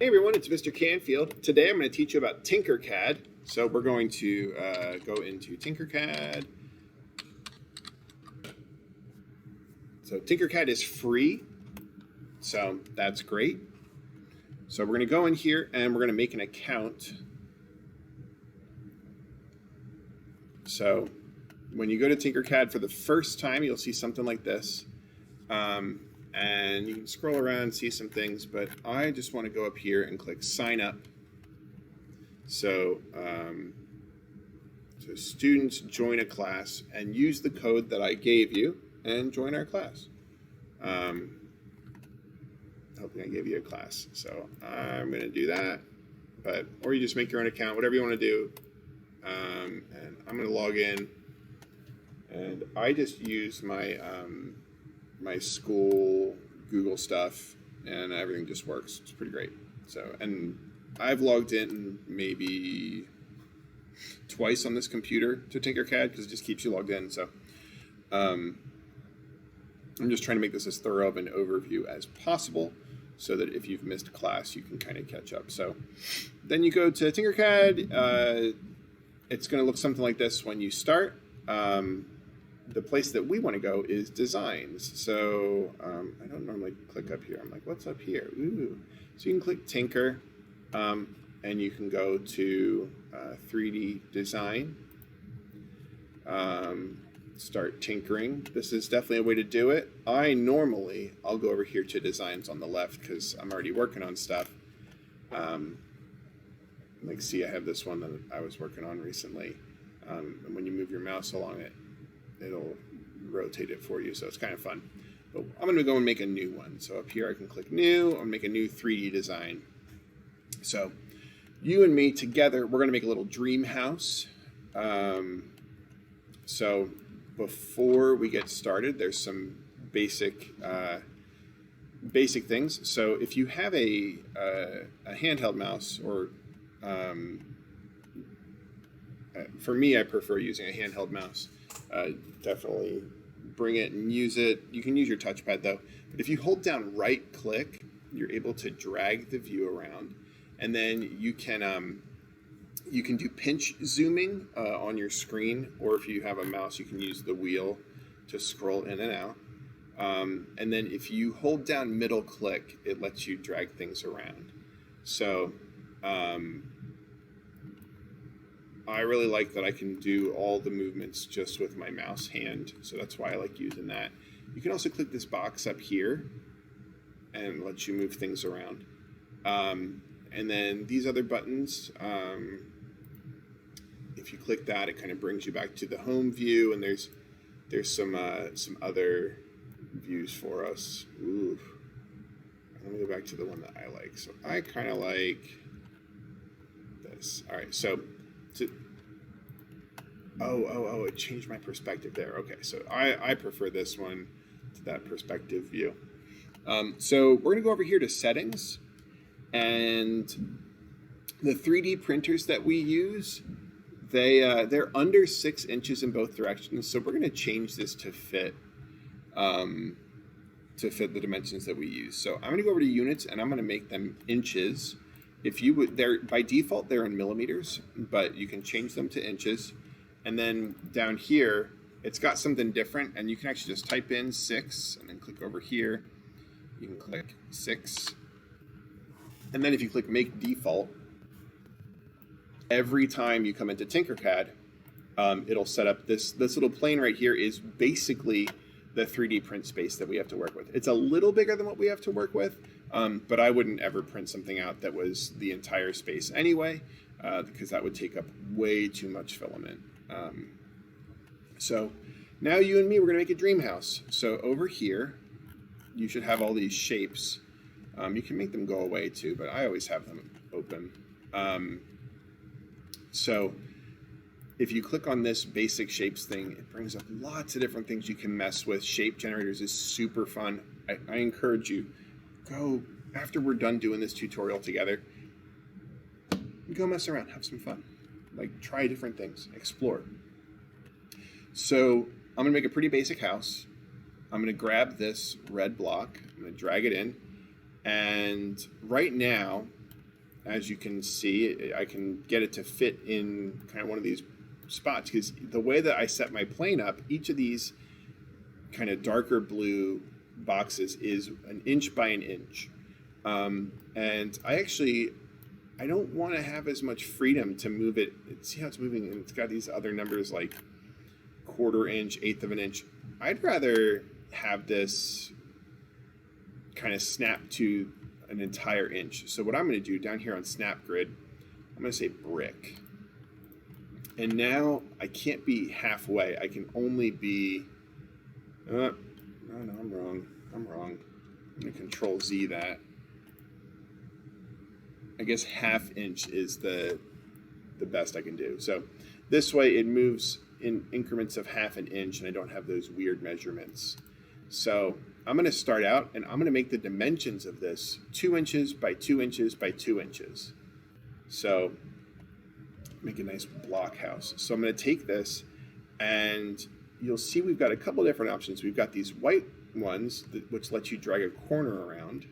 Hey everyone, it's Mr. Canfield. Today I'm going to teach you about Tinkercad. So we're going to go into Tinkercad. So Tinkercad is free, so that's great. So we're going to go in here and we're going to make an account. So when you go to Tinkercad for the first time, you'll see something like this. And you can scroll around and see some things, but I just want to go up here and click sign up. So, so students join a class and use the code that I gave you and join our class. Hoping I gave you a class. So I'm going to do that, or you just make your own account, whatever you want to do. And I'm going to log in, and I just use my my school Google stuff, and everything just works. It's pretty great. So, and I've logged in maybe twice on this computer to Tinkercad because it just keeps you logged in. So I'm just trying to make this as thorough of an overview as possible so that if you've missed class, you can kind of catch up. So then you go to Tinkercad. It's going to look something like this when you start. The place that we want to go is designs. So I don't normally click up here. I'm like, what's up here? Ooh. So you can click Tinker, and you can go to 3D design. Start tinkering. This is definitely a way to do it. I'll go over here to designs on the left because I'm already working on stuff. Like, see, I have this one that I was working on recently. And when you move your mouse along it, it'll rotate it for you, so it's kind of fun. But I'm going to go and make a new one. So up here I can click new. I'll make a new 3D design. So you and me together, we're going to make a little dream house. So before we get started, there's some basic things. So if you have a handheld mouse, or for me, I prefer using a handheld mouse. Definitely bring it and use it. You can use your touchpad though. But if you hold down right click, you're able to drag the view around, and then you can do pinch zooming on your screen, or if you have a mouse, you can use the wheel to scroll in and out. And then if you hold down middle click, it lets you drag things around. So I really like that I can do all the movements just with my mouse hand, so that's why I like using that. You can also click this box up here and let you move things around. And then these other buttons, if you click that, it kind of brings you back to the home view, and there's some other views for us. Ooh. Let me go back to the one that I like. So I kind of like this. All right, so it changed my perspective there. Okay, so I prefer this one to that perspective view. So we're gonna go over here to settings, and the 3D printers that we use, they're under 6 inches in both directions. So we're gonna change this to fit the dimensions that we use. So I'm gonna go over to units, and I'm gonna make them inches. If you would, by default they're in millimeters, but you can change them to inches. And then down here, it's got something different, and you can actually just type in 6 and then click over here. You can click 6. And then if you click make default, every time you come into Tinkercad, it'll set up this little plane right here is basically the 3D print space that we have to work with. It's a little bigger than what we have to work with, but I wouldn't ever print something out that was the entire space anyway, because that would take up way too much filament. So now you and me, we're gonna make a dream house. So over here, you should have all these shapes. You can make them go away too, but I always have them open. So if you click on this basic shapes thing, it brings up lots of different things you can mess with. Shape generators is super fun. I encourage you, go, after we're done doing this tutorial together, go mess around, have some fun. Like, try different things, explore. So I'm gonna make a pretty basic house. I'm gonna grab this red block, I'm gonna drag it in, and right now as you can see, I can get it to fit in kind of one of these spots, because the way that I set my plane up, each of these kind of darker blue boxes is an inch by an inch. And I don't want to have as much freedom to move it. See how it's moving, and it's got these other numbers like 1/4 inch, 1/8 of an inch. I'd rather have this kind of snap to an entire inch. So what I'm going to do down here on Snap Grid, I'm going to say brick. And now I can't be halfway. I can only be, no, I'm wrong. I'm going to Control Z that. I guess 1/2 inch is the best I can do. So this way it moves in increments of 1/2 inch, and I don't have those weird measurements. So I'm going to start out, and I'm going to make the dimensions of this 2 inches by 2 inches by 2 inches. So make a nice block house. So I'm going to take this, and you'll see we've got a couple different options. We've got these white ones, which let you drag a corner around.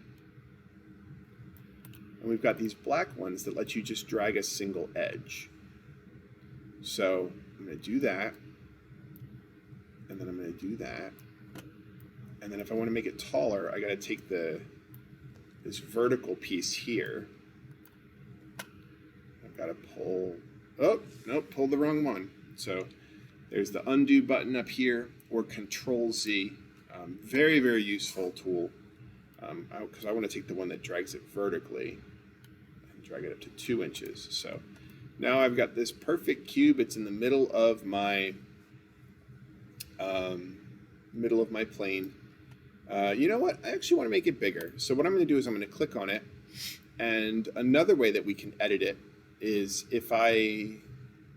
And we've got these black ones that let you just drag a single edge. So I'm going to do that. And then I'm going to do that. And then if I want to make it taller, I got to take this vertical piece here. I've got to pull, oh, nope, pulled the wrong one. So there's the undo button up here, or Control Z. Very, very useful tool, because I want to take the one that drags it vertically and drag it up to 2 inches. So now I've got this perfect cube. It's in the middle of my plane. You know what? I actually want to make it bigger. So what I'm going to do is I'm going to click on it. And another way that we can edit it is if I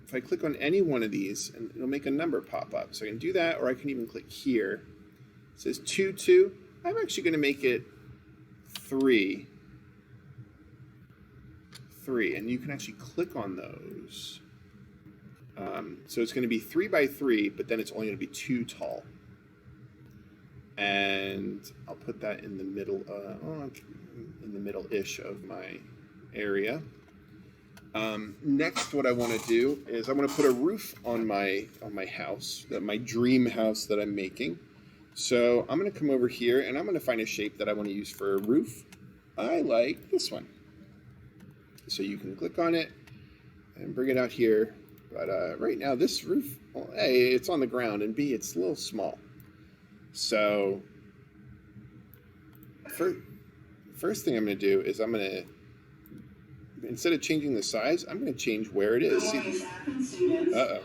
click on any one of these, and it'll make a number pop up. So I can do that, or I can even click here. It says 2, 2. I'm actually going to make it 3. 3. And you can actually click on those. So it's going to be 3 by 3, but then it's only going to be 2 tall. And I'll put that in the middle-ish of my area. Next, what I want to do is I want to put a roof on my house, my dream house that I'm making. So I'm going to come over here, and I'm going to find a shape that I want to use for a roof. I like this one. So you can click on it and bring it out here. But right now, this roof, well, A, it's on the ground, and B, it's a little small. So first thing I'm going to do is I'm going to, instead of changing the size, I'm going to change where it is. See? Uh-oh.